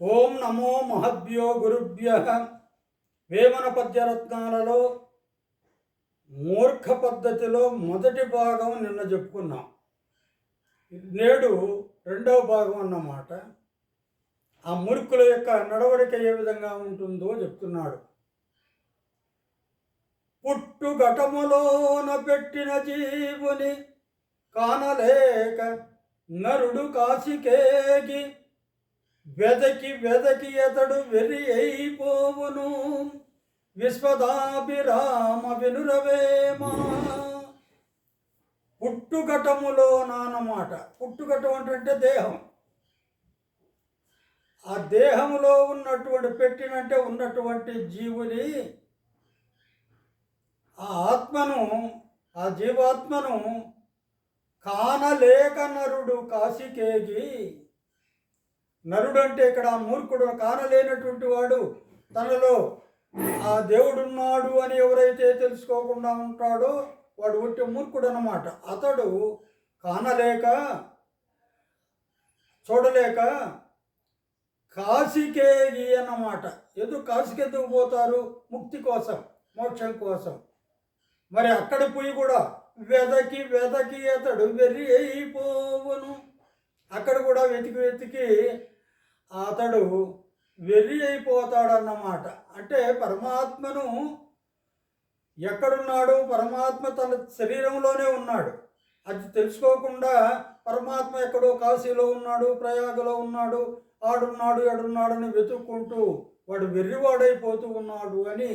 ఓం నమో మహద్భ్యో గురుభ్యః. వేమన పద్యరత్నాలలో మూర్ఖ పద్ధతిలో మొదటి భాగం నిన్న చెప్పుకున్నాం. నేడు రెండవ భాగం అన్నమాట. ఆ మూర్ఖుల యొక్క నడవడిక ఏ విధంగా ఉంటుందో చెప్తున్నాడు. పుట్టుగటములోన పెట్టిన జీవుని కానలేక నరుడు కాశికేగి వెదకి వెదకి అతడు వెర్రి అయిపోవును. విశ్వదాభిరామ వినురవేమా. పుట్టుఘటములో నానమాట. పుట్టుఘటం అంటే దేహం. ఆ దేహంలో ఉన్నటువంటి పెట్టినంటే ఉన్నటువంటి జీవుని ఆ ఆత్మను ఆ జీవాత్మను కానలేక నరుడు కాశికేగి. నరుడు అంటే ఇక్కడ మూర్ఖుడు, కానలేనటువంటి వాడు. తనలో ఆ దేవుడున్నాడు అని ఎవరైతే తెలుసుకోకుండా ఉంటాడో వాడు ఒట్టి మూర్ఖుడు అన్నమాట. అతడు కానలేక చూడలేక కాశికేగి అన్నమాట. కాశీకెందుకు పోతారు? ముక్తి కోసం, మోక్షం కోసం. మరి అక్కడ పోయి కూడా వెదకి వెదకి అతడు వెర్రి అయిపోవును. అక్కడ కూడా వెతికి వెతికి అతడు వెర్రి అయిపోతాడన్నమాట. అంటే పరమాత్మను ఎక్కడున్నాడు? పరమాత్మ తన శరీరంలోనే ఉన్నాడు. అది తెలుసుకోకుండా పరమాత్మ ఎక్కడో కాశీలో ఉన్నాడు, ప్రయాగలో ఉన్నాడు, ఆడున్నాడు ఎడున్నాడు అని వెతుక్కుంటూ వాడు వెర్రివాడైపోతూ ఉన్నాడు అని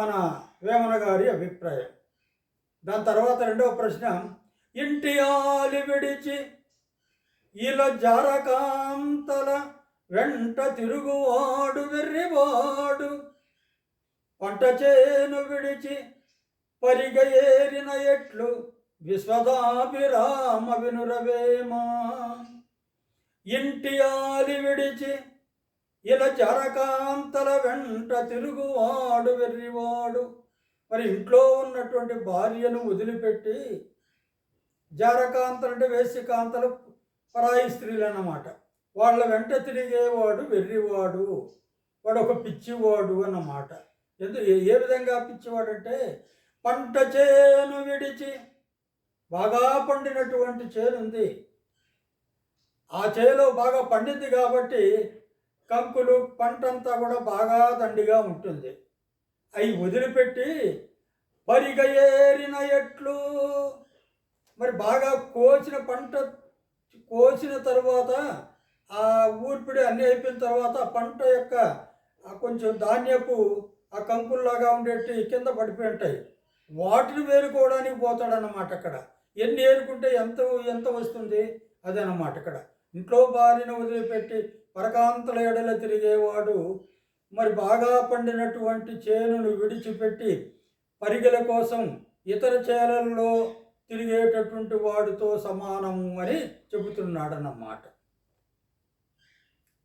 మన వేమన గారి అభిప్రాయం. దాని తర్వాత రెండవ ప్రశ్న, ఇంటి ఆలి విడిచి ఇలా జారకాంతల వెంట తిరుగువాడు వెర్రివాడు. పంట చేను విడిచి పరిగ ఏరిన ఎట్లు విశ్వదాభిరామ వినురవేమా. ఇంటి ఆలి విడిచి ఇలా జారకాంతల వెంట తిరుగువాడు వెర్రివాడు. మరి ఇంట్లో ఉన్నటువంటి భార్యను వదిలిపెట్టి, జారకాంతలు అంటే వేశ్యకాంతలు పరాయి స్త్రీలు అన్నమాట, వాళ్ళ వెంట తిరిగేవాడు వెర్రివాడు. వాడు ఒక పిచ్చివాడు అన్నమాట. ఏ విధంగా పిచ్చివాడు అంటే, పంట చేను విడిచి, బాగా పండినటువంటి చేను ఉంది, ఆ చేలో బాగా పండింది కాబట్టి కంకులు పంటంతా కూడా బాగా దండిగా ఉంటుంది. అవి వదిలిపెట్టి పరిగ ఏరిన ఎట్లు, మరి బాగా కోసిన తర్వాత ఆ ఊర్పిడి అన్నీ అయిపోయిన తర్వాత పంట యొక్క కొంచెం ధాన్యపు ఆ కంకుల్లాగా ఉండేటి కింద పడిపోయి ఉంటాయి. వాటిని వేరుకోవడానికి పోతాడన్నమాట. అక్కడ ఎన్ని ఏరుకుంటే ఎంత వస్తుంది అదనమాట. ఇక్కడ ఇంట్లో భార్యను వదిలిపెట్టి పరకాంతల ఎడల తిరిగేవాడు మరి బాగా పండినటువంటి చేనును విడిచిపెట్టి పరిగెల కోసం ఇతర చేలల్లో తిరిగేటటువంటి వాడితో సమానము అని చెబుతున్నాడన్నమాట.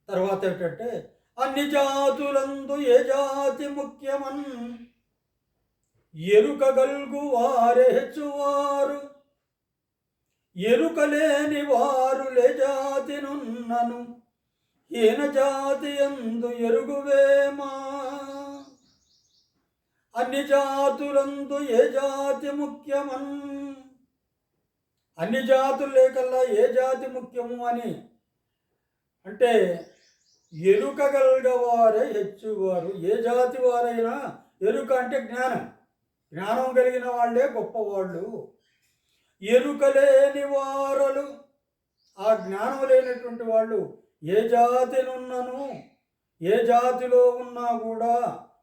తర్వాత ఏంటంటే, అన్ని జాతులందు ఏ జాతి ముఖ్యమన్ ఎరుకగల్గు వారే హెచ్చువారు. ఎరుకలేని వారు లే జాతి నున్నను ఈన జాతి ఎందు ఎరుగువేమా. అన్ని జాతులందు ఏ జాతి ముఖ్యమన్, అన్ని జాతులు లేకల్లా ఏ జాతి ముఖ్యము అని అంటే ఎరుకగలవారే హెచ్చువారు. ఏ జాతి వారైనా ఎరుక అంటే జ్ఞానం కలిగిన వాళ్ళే గొప్పవాళ్ళు. ఎరుక లేని వారలు, ఆ జ్ఞానం లేనటువంటి వాళ్ళు ఏ జాతినున్నను, ఏ జాతిలో ఉన్నా కూడా,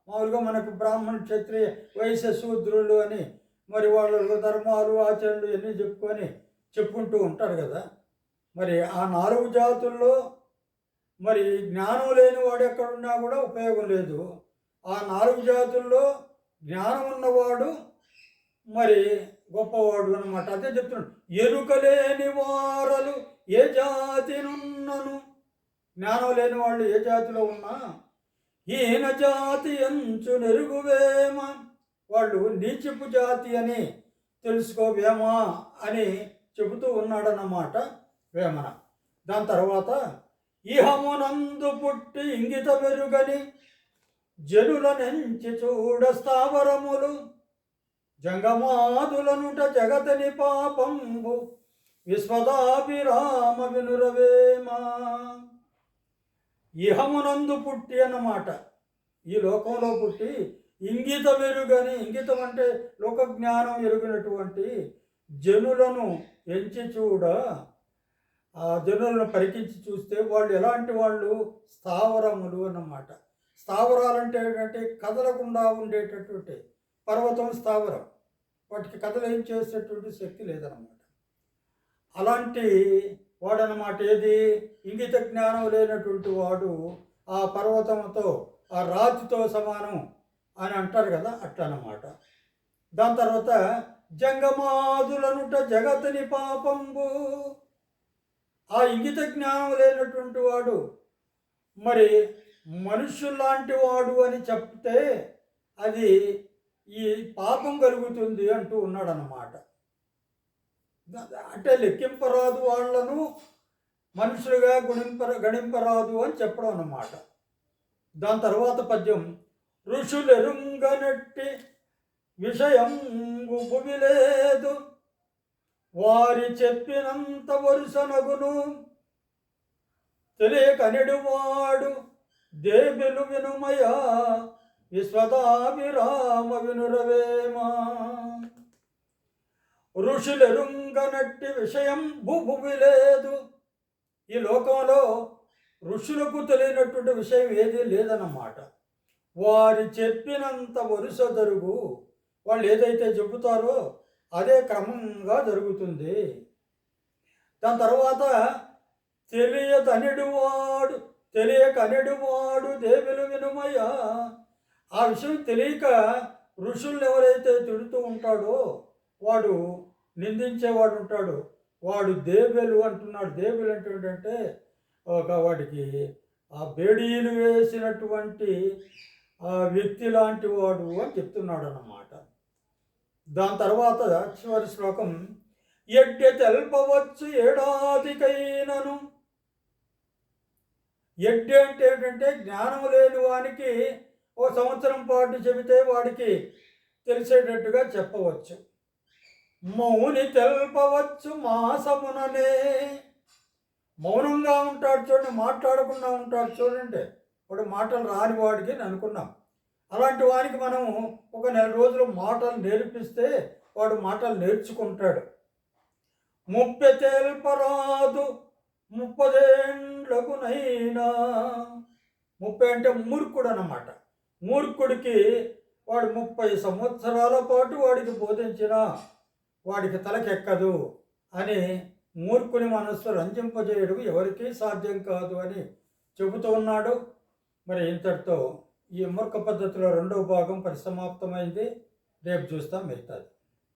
మామూలుగా మనకు బ్రాహ్మణ క్షత్రియ వైశ్య శూద్రులు అని మరి వాళ్ళ ధర్మాలు ఆచరణలు అన్నీ చెప్పుకుంటూ ఉంటారు కదా. మరి ఆ 4 జాతుల్లో మరి జ్ఞానం లేని వాడు ఎక్కడున్నా కూడా ఉపయోగం లేదు. ఆ 4 జాతుల్లో జ్ఞానం ఉన్నవాడు మరి గొప్పవాడు అన్నమాట. అదే చెప్తున్నాడు, ఎరుక లేని వారలు ఏ జాతినున్నను. జ్ఞానం లేని వాళ్ళు ఏ జాతిలో ఉన్నా ఈయన జాతి ఎంచు నెరుగువేమ, వాళ్ళు నీచపు జాతి అని తెలుసుకోవేమా అని చెబుతూ ఉన్నాడన్నమాట వేమన. దాని తర్వాత ఇహమునందు పుట్టి ఇంగిత మెరుగని జనుల నెంచి చూడ స్థావరములు జంగమాదులనుట జగతని పాపంబు విశ్వదాభిరామ వినురవేమా. ఇహమునందు పుట్టి అన్నమాట, ఈ లోకంలో పుట్టి ఇంగిత మెరుగని, ఇంగితం అంటే లోకజ్ఞానం ఎరుగినటువంటి జనులను ఎంచి చూడ, ఆ జనులను పరికించి చూస్తే వాళ్ళు ఎలాంటి వాళ్ళు, స్థావరములు అన్నమాట. స్థావరాలంటే ఏంటంటే కదలకుండా ఉండేటటువంటి పర్వతం స్థావరం, వాటికి కదలేం చేసేటువంటి శక్తి లేదన్నమాట. అలాంటి వాడనమాట. ఏది ఇంగిత జ్ఞానం లేనటువంటి వాడు ఆ పర్వతంతో ఆ రాతితో సమానం అని అంటారు కదా, అట్లా అన్నమాట. దాని తర్వాత జంగమాదులనుట జగతిని పాపంబు, ఆ ఇంగిత జ్ఞానం లేనటువంటి వాడు మరి మనుష్యుల్లాంటి వాడు అని చెప్తే అది ఈ పాపం కలుగుతుంది అంటూ ఉన్నాడన్నమాట. అంటే లెక్కింపరాదు వాళ్ళను మనుషులుగా గణింపరాదు అని చెప్పడం అన్నమాట. దాని తర్వాత పద్యం ఋషులెరుంగనట్టి విషయం భువి లేదు వారి చెప్పినంత వరుసనగును తెలియకనెడువాడు దేబెలు వినుమయ విశ్వదాభిరామ వినురవేమా. ఋషులెరుంగనట్టి విషయం భూభువి లేదు, ఈ లోకంలో ఋషులకు తెలియనటువంటి విషయం ఏదీ లేదన్నమాట. వారి చెప్పినంత వరుస జరుగు, వాళ్ళు ఏదైతే చెబుతారో అదే క్రమంగా జరుగుతుంది. దాని తర్వాత తెలియకనెడువాడు దేవులు వినుమయ, ఆ విషయం తెలియక ఋషుల్ని ఎవరైతే తిడుతూ ఉంటాడో వాడు నిందించేవాడు ఉంటాడు, వాడు దేవెలు అంటున్నాడు. దేవెలు అంటే ఏంటంటే వాడికి ఆ బేడీలు వేసినటువంటి వ్యక్తి లాంటి వాడు అని చెప్తున్నాడు అన్నమాట. దాని తర్వాత చివరి శ్లోకం ఎడ్డె తెల్పవచ్చు ఏడాదికైనను. ఎడ్డె అంటే ఏంటంటే జ్ఞానం లేని వానికి ఓ సంవత్సరం పాటు చెబితే వాడికి తెలిసేటట్టుగా చెప్పవచ్చు. మౌని తెల్పవచ్చు మాసముననే, మౌనంగా ఉంటాడు చూడండి, మాట్లాడకుండా ఉంటాడు చూడండి, వాడు మాటలు రాని వాడికి అనుకున్నాం. అలాంటి వారికి మనం ఒక నెల రోజులు మాటలు నేర్పిస్తే వాడు మాటలు నేర్చుకుంటాడు. ముప్పె తెల్పరాదు 30 ఏండ్లకునైనా, 30 అంటే మూర్ఖుడు అన్నమాట. మూర్ఖుడికి వాడు 30 సంవత్సరాల పాటు వాడికి బోధించిన వాడికి తలకెక్కదు అని మూర్ఖుని మనస్సు రంజింపజేయడం ఎవరికీ సాధ్యం కాదు అని చెబుతూ ఉన్నాడు. మరి ఇంతటితో ఈ మూర్ఖ పద్ధతిలో 2వ భాగం పరిసమాప్తమైంది. రేపు చూస్తాం మిగతాది.